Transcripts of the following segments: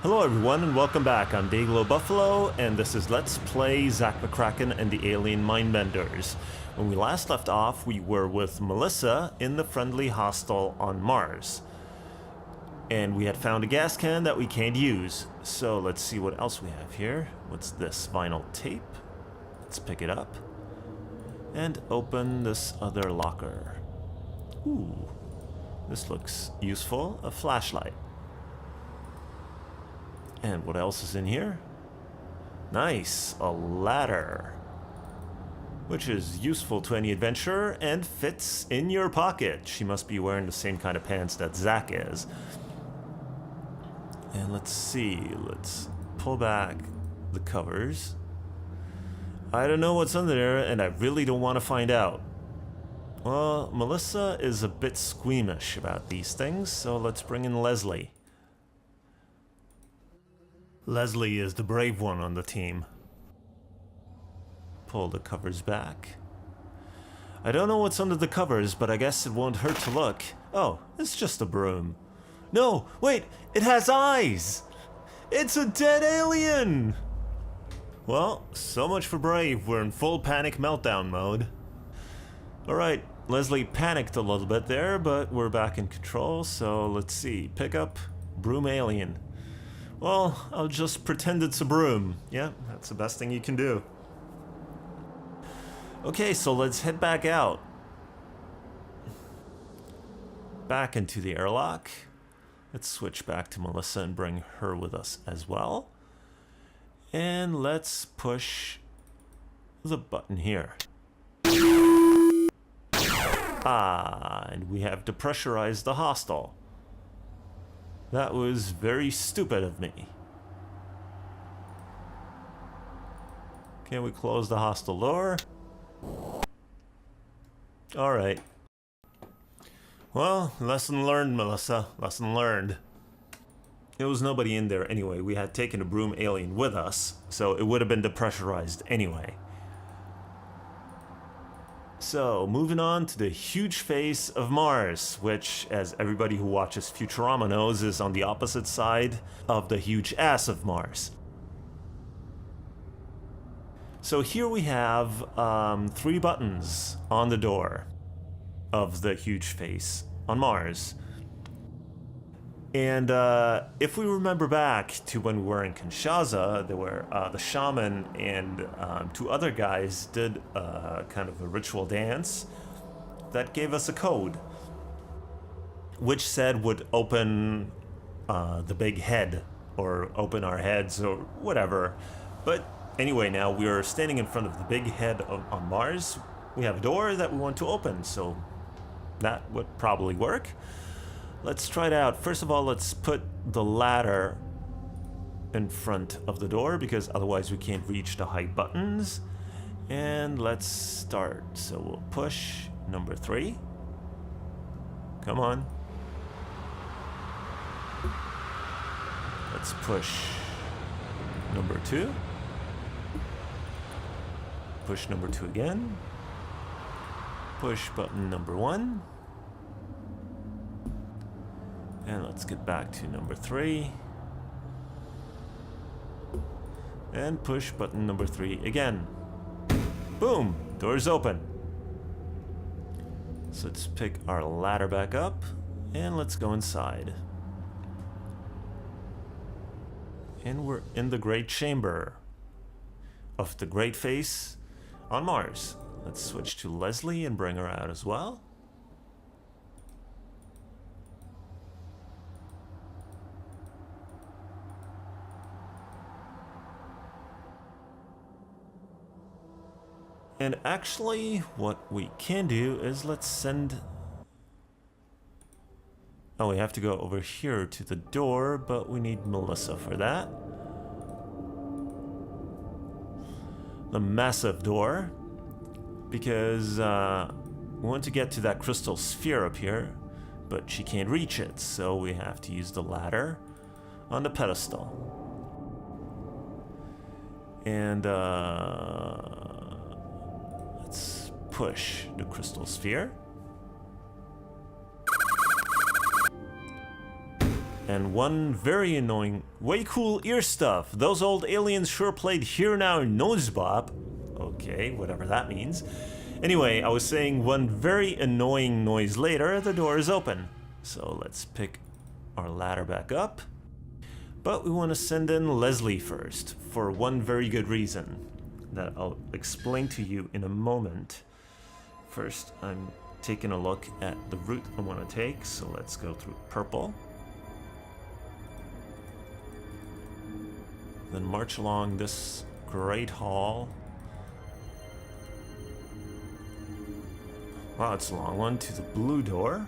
Hello everyone and welcome back. I'm Day-Glo Buffalo and this is Let's Play Zak McKracken and the Alien Mindbenders. When we last left off, we were with Melissa in the friendly hostel on Mars. And we had found a gas can that we can't use. So let's see what else we have here. What's this? Vinyl tape. Let's pick it up. And open this other locker. Ooh, this looks useful. A flashlight. And what else is in here? Nice, a ladder. Which is useful to any adventurer and fits in your pocket. She must be wearing the same kind of pants that Zak is. And let's see, let's pull back the covers. I don't know what's under there and I really don't want to find out. Well, Melissa is a bit squeamish about these things, so let's bring in Leslie. Leslie is the brave one on the team. Pull the covers back. I don't know what's under the covers, but I guess it won't hurt to look. Oh, it's just a broom. No, wait, it has eyes! It's a dead alien! Well, so much for brave. We're in full panic meltdown mode. Alright, Leslie panicked a little bit there, but we're back in control, so let's see. Pick up broom alien. Well, I'll just pretend it's a broom. Yeah, that's the best thing you can do. Okay, so let's head back out. Back into the airlock. Let's switch back to Melissa and bring her with us as well. And let's push the button here. Ah, and we have depressurized the hostel. That was very stupid of me. Can we close the hostel door? Alright. Well, lesson learned, Melissa. Lesson learned. There was nobody in there anyway. We had taken a broom alien with us, so it would have been depressurized anyway. So, moving on to the huge face of Mars, which, as everybody who watches Futurama knows, is on the opposite side of the huge ass of Mars. So here we have 3 buttons on the door of the huge face on Mars. And if we remember back to when we were in Kinshasa, there were the shaman and 2 other guys did kind of a ritual dance that gave us a code, which said would open the big head, or open our heads, or whatever. But anyway, now we are standing in front of the big head on Mars. We have a door that we want to open, so that would probably work. Let's try it out. First of all, let's put the ladder in front of the door because otherwise we can't reach the high buttons. And let's start. So we'll push number 3. Come on. Let's push number 2. Push number 2 again. Push button number 1. And let's get back to number 3. And push button number 3 again. Boom! Door's open. So let's pick our ladder back up and let's go inside. And we're in the Great Chamber of the Great Face on Mars. Let's switch to Leslie and bring her out as well. And actually, what we can do is let's send... Oh, we have to go over here to the door, but we need Melissa for that. The massive door. Because we want to get to that crystal sphere up here, but she can't reach it, so we have to use the ladder on the pedestal. And let's push the crystal sphere. And one very annoying, way cool ear stuff. Those old aliens sure played Here Now Nose Bop. Okay, whatever that means. Anyway, I was saying one very annoying noise later, the door is open. So let's pick our ladder back up. But we want to send in Leslie first, for one very good reason that I'll explain to you in a moment. First, I'm taking a look at the route I want to take, so let's go through purple. Then march along this great hall. Wow, it's a long one, to the blue door.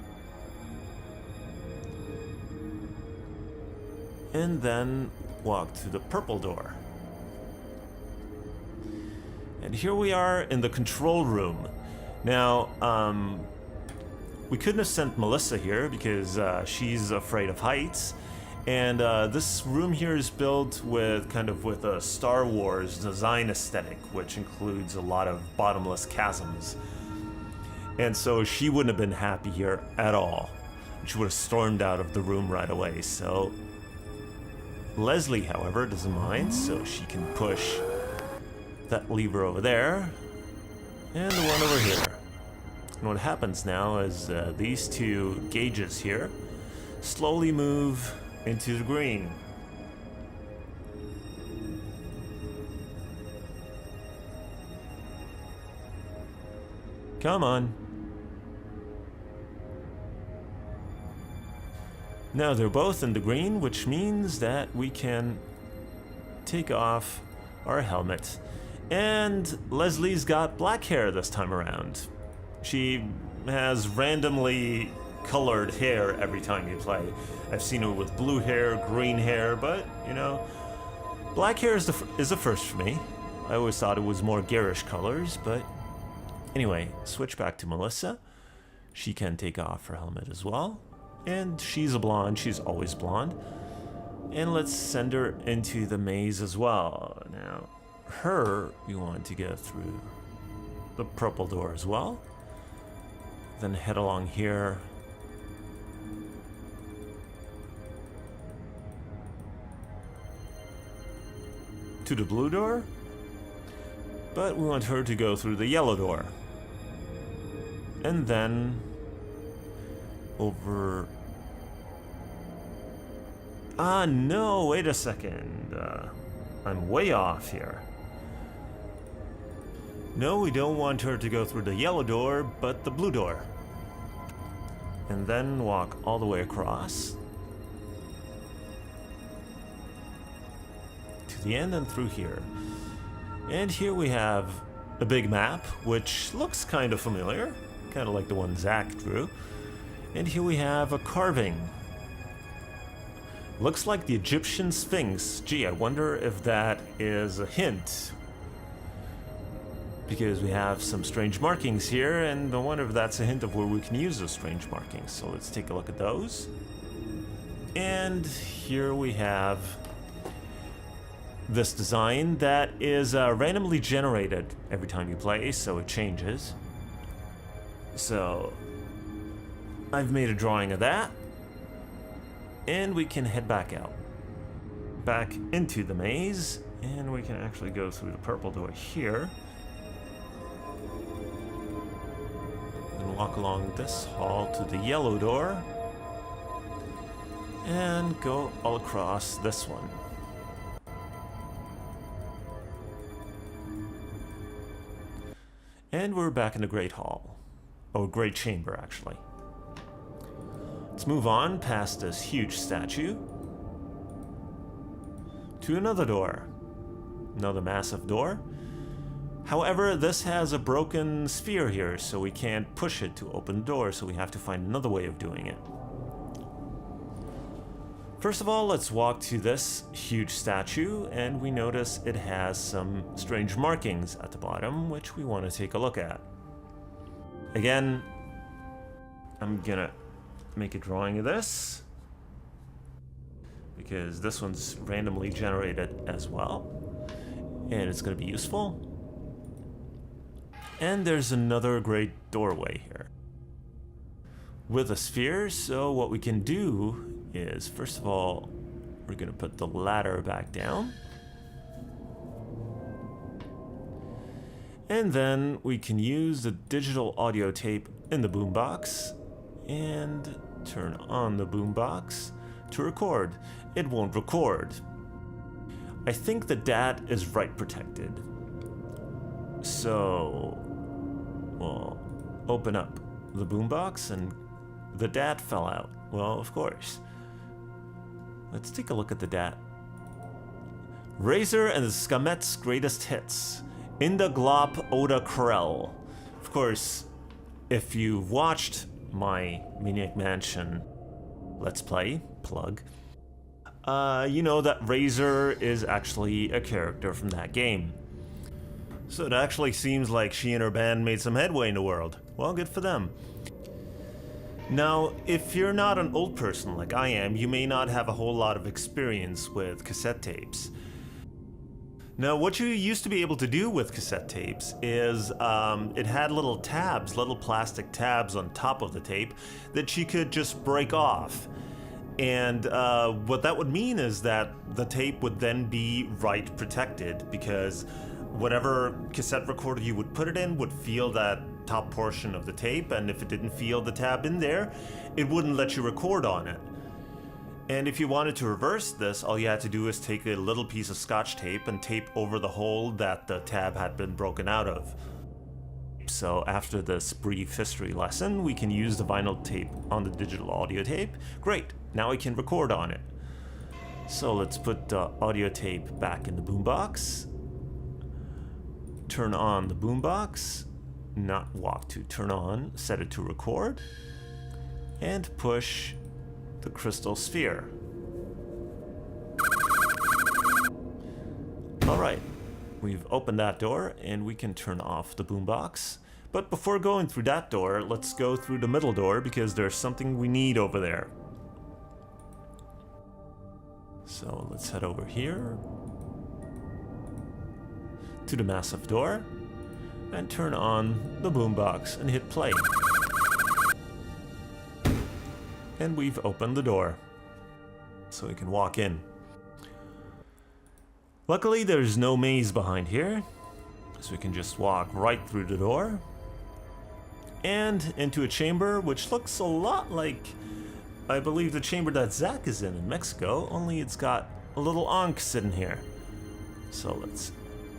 And then walk to the purple door. And here we are in the control room. Now, we couldn't have sent Melissa here because she's afraid of heights. And this room here is built with with a Star Wars design aesthetic, which includes a lot of bottomless chasms. And so she wouldn't have been happy here at all. She would have stormed out of the room right away. So Leslie, however, doesn't mind, so she can push that lever over there and the one over here. And what happens now is these two gauges here slowly move into the green. Come on. Now they're both in the green, which means that we can take off our helmet. And Leslie's got black hair this time around. She has randomly colored hair every time you play. I've seen her with blue hair, green hair, but, you know, black hair is a first for me. I always thought it was more garish colors, but anyway, switch back to Melissa. She can take off her helmet as well. And she's a blonde, she's always blonde. And let's send her into the maze as well. Now, her, we want to go through the purple door as well. Then head along here. To the blue door. But we want her to go through the yellow door. And then over... Ah, no, wait a second. I'm way off here. No, we don't want her to go through the yellow door, but the blue door. And then walk all the way across to the end and through here. And here we have a big map, which looks kind of familiar, kind of like the one Zak drew. And here we have a carving. Looks like the Egyptian Sphinx. Gee, I wonder if that is a hint. Because we have some strange markings here, and I wonder if that's a hint of where we can use those strange markings. So let's take a look at those. And here we have this design that is randomly generated every time you play, so it changes. So I've made a drawing of that, and we can head back out, back into the maze, and we can actually go through the purple door here, and walk along this hall to the yellow door, and go all across this one. And we're back in the Great Hall. Oh, Great Chamber, actually. Let's move on past this huge statue to another door. Another massive door. However, this has a broken sphere here, so we can't push it to open the door, so we have to find another way of doing it. First of all, let's walk to this huge statue, and we notice it has some strange markings at the bottom, which we want to take a look at. Again, I'm gonna make a drawing of this, because this one's randomly generated as well, and it's gonna be useful. And there's another great doorway here with a sphere, so what we can do is, first of all, we're gonna put the ladder back down. And then we can use the digital audio tape in the boombox and turn on the boombox to record. It won't record. I think the DAT is write protected. So we'll open up the boombox and the DAT fell out. Well, of course. Let's take a look at the DAT. Razor and the Skamet's greatest hits. Inda Glop Oda Krell. Of course, if you've watched my Maniac Mansion Let's Play, plug, you know that Razor is actually a character from that game. So it actually seems like she and her band made some headway in the world. Well, good for them. Now, if you're not an old person like I am, you may not have a whole lot of experience with cassette tapes. Now, what you used to be able to do with cassette tapes is it had little tabs, little plastic tabs on top of the tape that you could just break off. And what that would mean is that the tape would then be write protected, because whatever cassette recorder you would put it in would feel that top portion of the tape, and if it didn't feel the tab in there, it wouldn't let you record on it. And if you wanted to reverse this, all you had to do is take a little piece of scotch tape and tape over the hole that the tab had been broken out of. So after this brief history lesson, we can use the vinyl tape on the digital audio tape. Great, now we can record on it. So let's put the audio tape back in the boombox. Turn on the boombox. Not walk to turn on, set it to record. And push the crystal sphere. Alright, we've opened that door and we can turn off the boombox. But before going through that door, let's go through the middle door because there's something we need over there. So let's head over here to the massive door and turn on the boombox and hit play. And we've opened the door, so we can walk in. Luckily, there's no maze behind here, so we can just walk right through the door and into a chamber which looks a lot like, I believe, the chamber that Zak is in Mexico, only it's got a little Ankh sitting here. So let's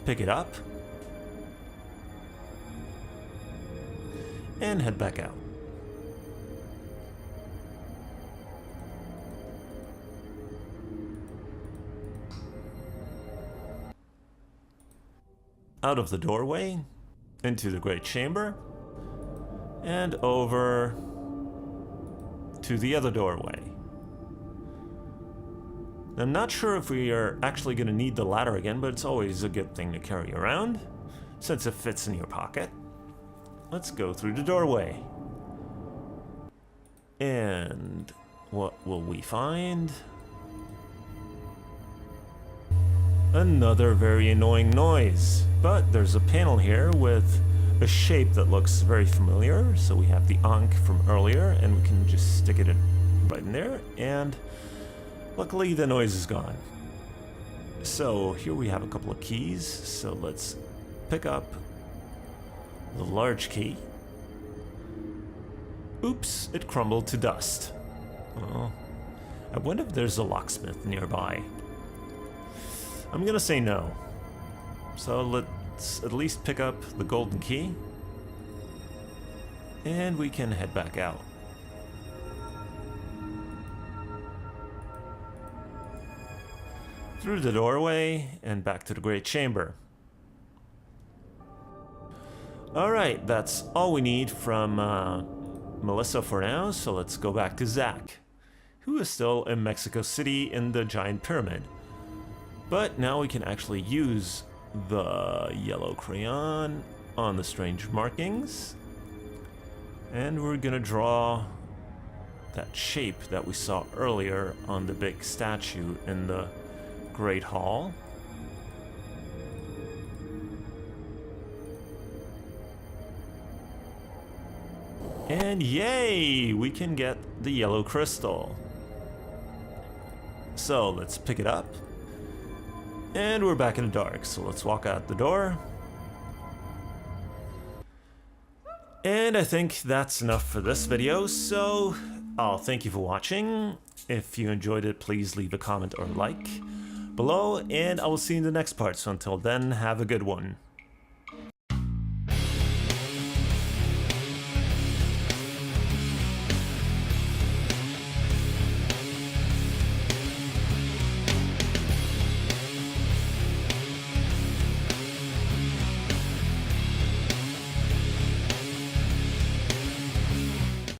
pick it up and head back out. Out of the doorway, into the great chamber, and over to the other doorway. I'm not sure if we are actually going to need the ladder again, but it's always a good thing to carry around, since it fits in your pocket. Let's go through the doorway. And what will we find? Another very annoying noise, but there's a panel here with a shape that looks very familiar. So we have the Ankh from earlier, and we can just stick it in right in there, and luckily the noise is gone. So here we have a couple of keys, so let's pick up the large key. Oops, it crumbled to dust. Oh, I wonder if there's a locksmith nearby. I'm gonna say no. So let's at least pick up the golden key. And we can head back out. Through the doorway and back to the great chamber. Alright, that's all we need from Melissa for now, so let's go back to Zak, who is still in Mexico City in the giant pyramid. But now we can actually use the yellow crayon on the strange markings. And we're gonna draw that shape that we saw earlier on the big statue in the Great Hall. And yay! We can get the yellow crystal. So let's pick it up. And we're back in the dark, so let's walk out the door. And I think that's enough for this video, so I'll thank you for watching. If you enjoyed it, please leave a comment or like below, and I will see you in the next part. So until then, have a good one.